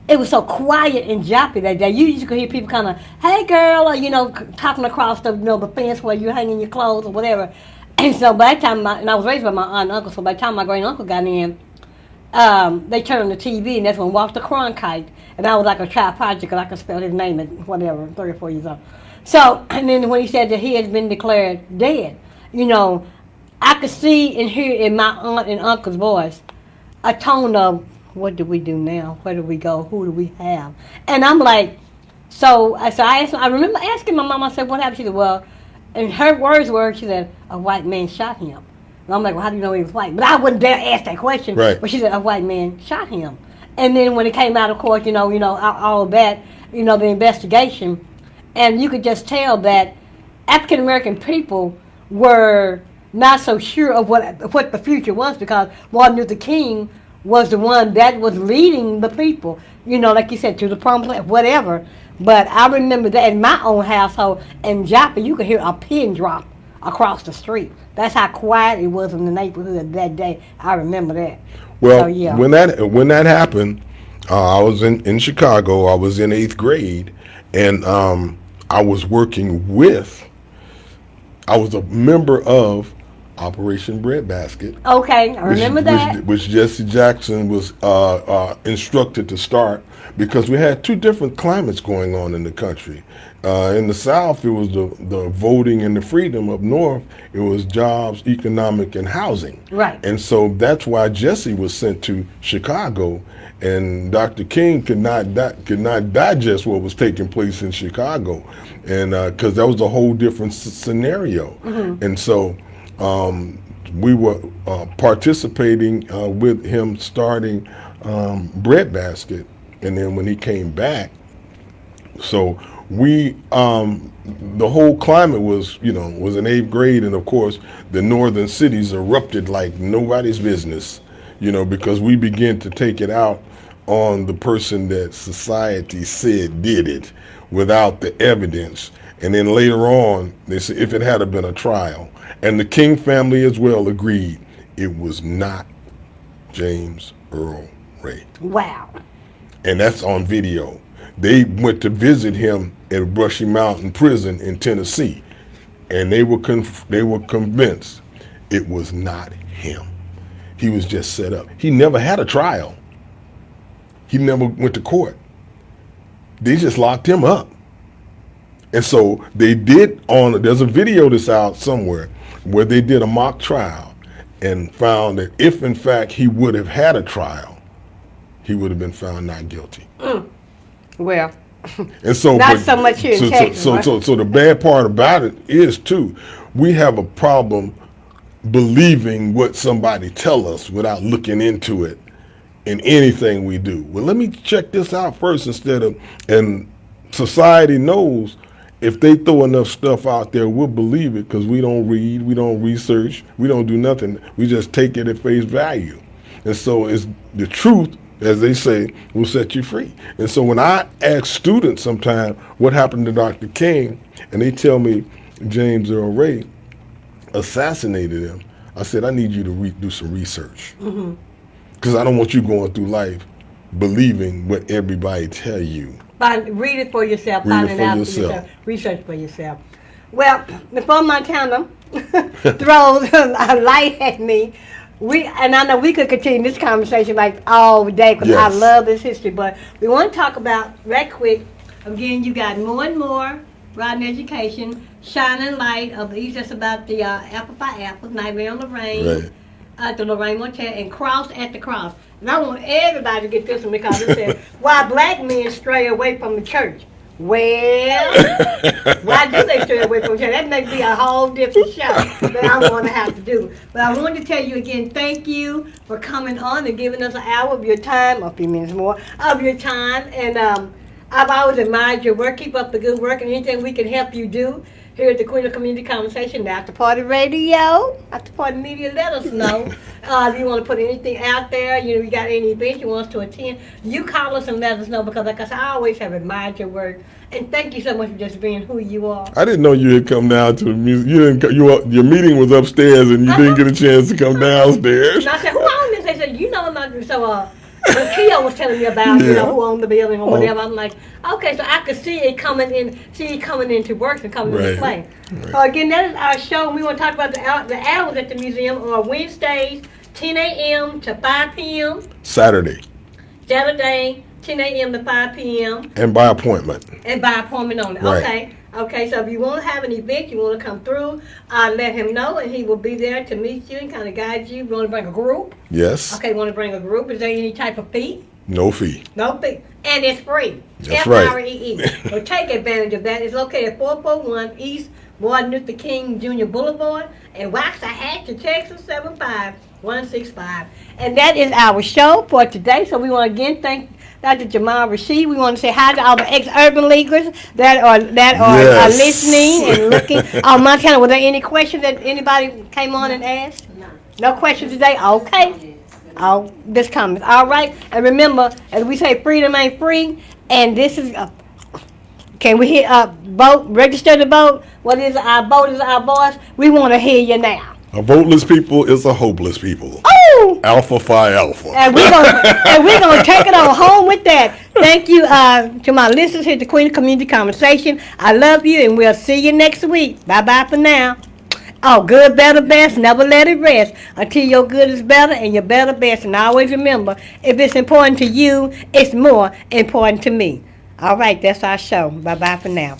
it was so quiet and joppy that day. You used to hear people kind of, hey, girl, or, you know, talking across the, you know, the fence where you're hanging your clothes or whatever. And so by that time, and I was raised by my aunt and uncle, so by the time my great uncle got in, they turned on the TV, and that's when Walter Cronkite, and I was like a child project, because I could spell his name at whatever, 3 or 4 years old. So, and then when he said that he has been declared dead, you know, I could see and hear in my aunt and uncle's voice a tone of, what do we do now? Where do we go? Who do we have? And I'm like, I remember asking my mom, I said, what happened? She said, well, and her words were, she said, a white man shot him. And I'm like, well, how do you know he was white? But I wouldn't dare ask that question. Right. But she said, a white man shot him. And then when it came out, of course, all of that, the investigation, and you could just tell that African American people were not so sure of what the future was, because Martin Luther King was the one that was leading the people, like you said, to the promised land, whatever. But I remember that in my own household in Joppa, you could hear a pin drop across the street. That's how quiet it was in the neighborhood that day. I remember that. Well, So, yeah. when that happened, I was in Chicago. I was in 8th grade, and I was I was a member of Operation Breadbasket. Okay, I remember that. Which Jesse Jackson was instructed to start, because we had two different climates going on in the country. In the South, it was the voting and the freedom. Up north, it was jobs, economic, and housing. Right. And so that's why Jesse was sent to Chicago, and Dr. King could not digest what was taking place in Chicago, and because that was a whole different scenario. Mm-hmm. And so we were participating with him starting Breadbasket, and then when he came back, so we the whole climate was in 8th grade, and of course the northern cities erupted like nobody's business, because we began to take it out on the person that society said did it without the evidence. And then later on, they said if it had been a trial, and the King family as well agreed, it was not James Earl Ray. Wow. And that's on video. They went to visit him at Brushy Mountain Prison in Tennessee, and they were convinced it was not him. He was just set up. He never had a trial. He never went to court. They just locked him up. And so they there's a video that's out somewhere where they did a mock trial and found that if in fact he would have had a trial, he would have been found not guilty. Well, and so not so much here in Texas. So the bad part about it is too, we have a problem believing what somebody tell us without looking into it in anything we do. Well, let me check this out first and society knows if they throw enough stuff out there, we'll believe it, because we don't read, we don't research, we don't do nothing. We just take it at face value. And so it's the truth, as they say, will set you free. And so when I ask students sometimes what happened to Dr. King, and they tell me James Earl Ray assassinated him, I said, I need you to do some research. Mm-hmm. Because I don't want you going through life believing what everybody tell you. Read it for yourself, find it out for yourself, research for yourself. Well, before Montana throws a light at me, and I know we could continue this conversation like all day, because I love this history, but we want to talk about, right quick, again, you got More and More, Rodden Education, Shining Light of the East, that's about the Apple by Apples, Nightmare on Lorraine. Right. The Lorraine Motel, and Cross at the Cross. And I want everybody to get this one, because it says, why black men stray away from the church. Well, why do they stray away from the church? That may be a whole different show that I'm going to have to do. But I wanted to tell you again, thank you for coming on and giving us an hour of your time, or a few minutes more, of your time. And I've always admired your work. Keep up the good work, and anything we can help you do here at the Queen of Community Conversation, the After Party Radio, After Party Media, let us know. If you want to put anything out there, you got any events you want us to attend, you call us and let us know, because like I said, I always have admired your work. And thank you so much for just being who you are. I didn't know you had come down to the music. Your meeting was upstairs, and you didn't get a chance to come downstairs. And I said, who owned this? They said, I'm not, so when Keo was telling me about, who owned the building or whatever, I'm like, okay, so I could see it coming into work and coming into play. Right. Again, that is our show. And we want to talk about the hours at the museum are Wednesdays, 10 a.m. to 5 p.m. Saturday, 10 a.m. to 5 p.m. And by appointment. Only. Right. Okay, so if you want to have an event, you want to come through, let him know, and he will be there to meet you and kind of guide you. You want to bring a group? Yes. Okay, want to bring a group. Is there any type of fee? No fee. No fee. And it's free. That's right. FREE. So take advantage of that. It's located at 441 East Martin Luther King Jr. Boulevard in Waxahachie, Texas 75165. And that is our show for today. So we want to again thank Dr. Jamal Rashid. We want to say hi to all the ex-urban leaguers that are Yes. listening and looking. Montana, were there any questions that anybody came on and asked? No questions today? Okay. Oh, this comments. All right. And remember, as we say, freedom ain't free. And this is, can we hear vote, register to vote? What is our vote is our voice? We want to hear you now. A voteless people is a hopeless people. Oh! Alpha Phi Alpha. And we're gonna take it on home with that. Thank you to my listeners here at the Queen of Community Conversation. I love you, and we'll see you next week. Bye bye for now. Oh, good, better, best. Never let it rest until your good is better and your better best. And always remember, if it's important to you, it's more important to me. All right, that's our show. Bye bye for now.